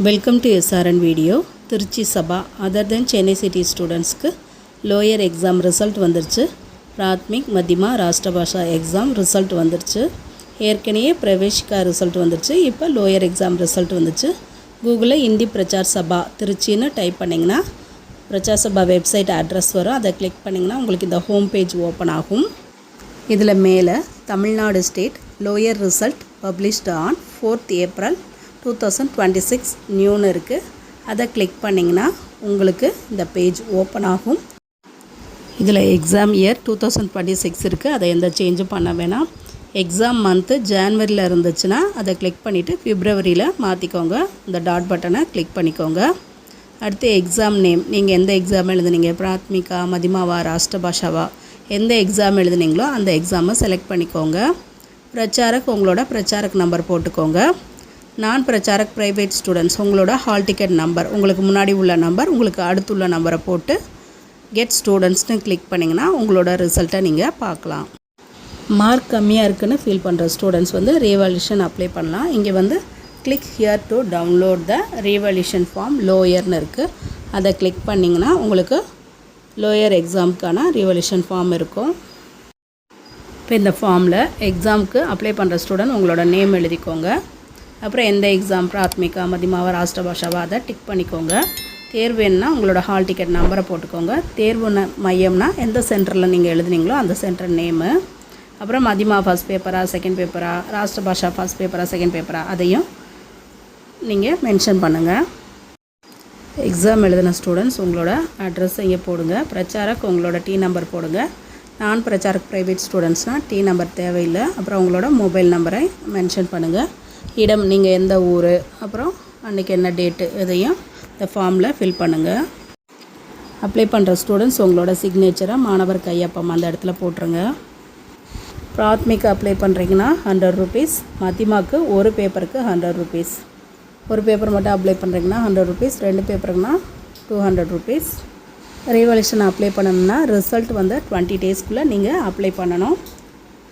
Welcome to SRN video. Trichy Sabha other than Chennai city ஸ்டூடெண்ட்ஸ்க்கு lower exam result வந்துருச்சு. Prathmik Madhyama Rashtrabhasha exam result வந்துருச்சு. ஏற்கனவே பிரவேஷிகா ரிசல்ட் வந்துருச்சு. இப்போ லோயர் எக்ஸாம் ரிசல்ட் வந்துச்சு. கூகுளில் இந்தி பிரச்சார் சபா திருச்சின்னு டைப் பண்ணிங்கன்னா பிரச்சார் சபா வெப்சைட் அட்ரஸ் வரும். அதை கிளிக் பண்ணிங்கன்னா உங்களுக்கு இந்த ஹோம் பேஜ் ஓப்பன் ஆகும். இதில் மேலே Tamil Nadu state lower result published on 4th April 2026 நியூன்னு இருக்குது. அதை கிளிக் பண்ணிங்கன்னா உங்களுக்கு இந்த பேஜ் ஓப்பன் ஆகும். இதில் எக்ஸாம் இயர் 2026 இருக்குது. அதை எந்த சேஞ்சும் பண்ண வேணாம். எக்ஸாம் மந்த்து ஜான்வரியில் இருந்துச்சுன்னா அதை கிளிக் பண்ணிவிட்டு பிப்ரவரியில் மாற்றிக்கோங்க. இந்த டாட் பட்டனை கிளிக் பண்ணிக்கோங்க. அடுத்து எக்ஸாம் நேம், நீங்கள் எந்த எக்ஸாம் எழுதுனீங்க, பிராத்மிகா மதிமாவா ராஷ்டிரபாஷாவா, எந்த எக்ஸாம் எழுதுனீங்களோ அந்த எக்ஸாமை செலக்ட் பண்ணிக்கோங்க. பிரச்சாரக் உங்களோட பிரச்சாரக் நம்பர் போட்டுக்கோங்க. நான் பிரச்சாரக் ப்ரைவேட் ஸ்டூடெண்ட்ஸ் உங்களோட ஹால் டிக்கெட் நம்பர், உங்களுக்கு முன்னாடி உள்ள நம்பர், உங்களுக்கு அடுத்துள்ள நம்பரை போட்டு கெட் ஸ்டூடெண்ட்ஸ்னு கிளிக் பண்ணிங்கன்னா உங்களோட ரிசல்ட்டை நீங்கள் பார்க்கலாம். மார்க் கம்மியாக இருக்குன்னு ஃபீல் பண்ணுற ஸ்டூடெண்ட்ஸ் ரீவேல்யூஷன் அப்ளை பண்ணலாம். இங்கே click here to download the revaluation form லோயர்னு இருக்குது. அதை கிளிக் பண்ணிங்கன்னா உங்களுக்கு லோயர் எக்ஸாமுக்கான ரீவேல்யூஷன் ஃபார்ம் இருக்கும். இப்போ இந்த ஃபார்மில் எக்ஸாமுக்கு அப்ளை பண்ணுற ஸ்டூடெண்ட் உங்களோட நேம் எழுதிக்கோங்க. அப்புறம் எந்த எக்ஸாம், பிராத்மிகா மதிமாவா ராஷ்டிரபாஷாவா, அதை டிக் பண்ணிக்கோங்க. தேர்வு என்ன, உங்களோட ஹால் டிக்கெட் நம்பரை போட்டுக்கோங்க. தேர்வு மையம்னா எந்த சென்டரில் நீங்கள் எழுதுனீங்களோ அந்த சென்டர் நேமு. அப்புறம் மதிமா ஃபஸ்ட் பேப்பரா செகண்ட் பேப்பரா, ராஷ்டிரபாஷா ஃபஸ்ட் பேப்பரா செகண்ட் பேப்பரா, அதையும் நீங்கள் மென்ஷன் பண்ணுங்கள். எக்ஸாம் எழுதின ஸ்டூடெண்ட்ஸ் உங்களோட அட்ரஸ் இங்கே போடுங்க. பிரச்சாரக் உங்களோட T நம்பர் போடுங்க. நான் பிரச்சாரக் ப்ரைவேட் ஸ்டூடெண்ட்ஸ்னால் T நம்பர் தேவையில்லை. அப்புறம் உங்களோட மொபைல் நம்பரை மென்ஷன் பண்ணுங்கள். இடம், நீங்கள் எந்த ஊர், அப்புறம் அன்றைக்கி என்ன டேட்டு, இதையும் இந்த ஃபார்மில் ஃபில் பண்ணுங்கள். அப்ளை பண்ணுற ஸ்டூடெண்ட்ஸ் உங்களோட சிக்னேச்சரை மாணவர் கையொப்பம் அந்த இடத்துல போட்டுருங்க. பிராத்மிக்கு அப்ளை பண்ணுறீங்கன்னா 100 rupees, மத்தியமாக்கு ஒரு பேப்பருக்கு 100 rupees. ஒரு பேப்பர் மட்டும் அப்ளை பண்ணுறீங்கன்னா 100 rupees, 2 பேப்பருக்குன்னா 200 rupees. ரீவேல்யூஷன் அப்ளை பண்ணணும்னா ரிசல்ட் 20 daysக்குள்ளே நீங்கள் அப்ளை பண்ணணும்.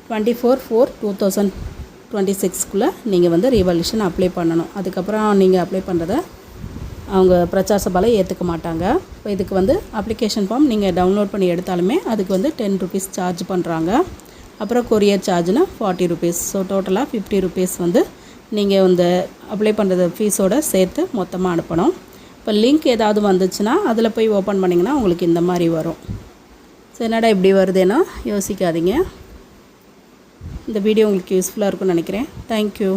24/4/2026க்குள்ளே நீங்கள் ரீவேல்யூஷன் அப்ளை பண்ணணும். அதுக்கப்புறம் நீங்கள் அப்ளை பண்ணுறத அவங்க பிரச்சார சபாவில் ஏற்றுக்க மாட்டாங்க. இப்போ இதுக்கு அப்ளிகேஷன் ஃபார்ம் நீங்கள் டவுன்லோட் பண்ணி எடுத்தாலுமே அதுக்கு 10 rupees சார்ஜ் பண்ணுறாங்க. அப்புறம் கொரியர் சார்ஜ்னா 40 rupees. ஸோ டோட்டலாக 50 rupees நீங்கள் அப்ளை பண்ணுறது ஃபீஸோடு சேர்த்து மொத்தமாக அனுப்பணும். இப்போ லிங்க் ஏதாவது வந்துச்சுன்னா அதில் போய் ஓப்பன் பண்ணிங்கன்னா உங்களுக்கு இந்த மாதிரி வரும். ஸோ என்னடா இப்படி வருதுன்னா யோசிக்காதீங்க. இந்த வீடியோ உங்களுக்கு யூஸ்ஃபுல்லாக இருக்கும்னு நினைக்கிறேன். தேங்க்யூ.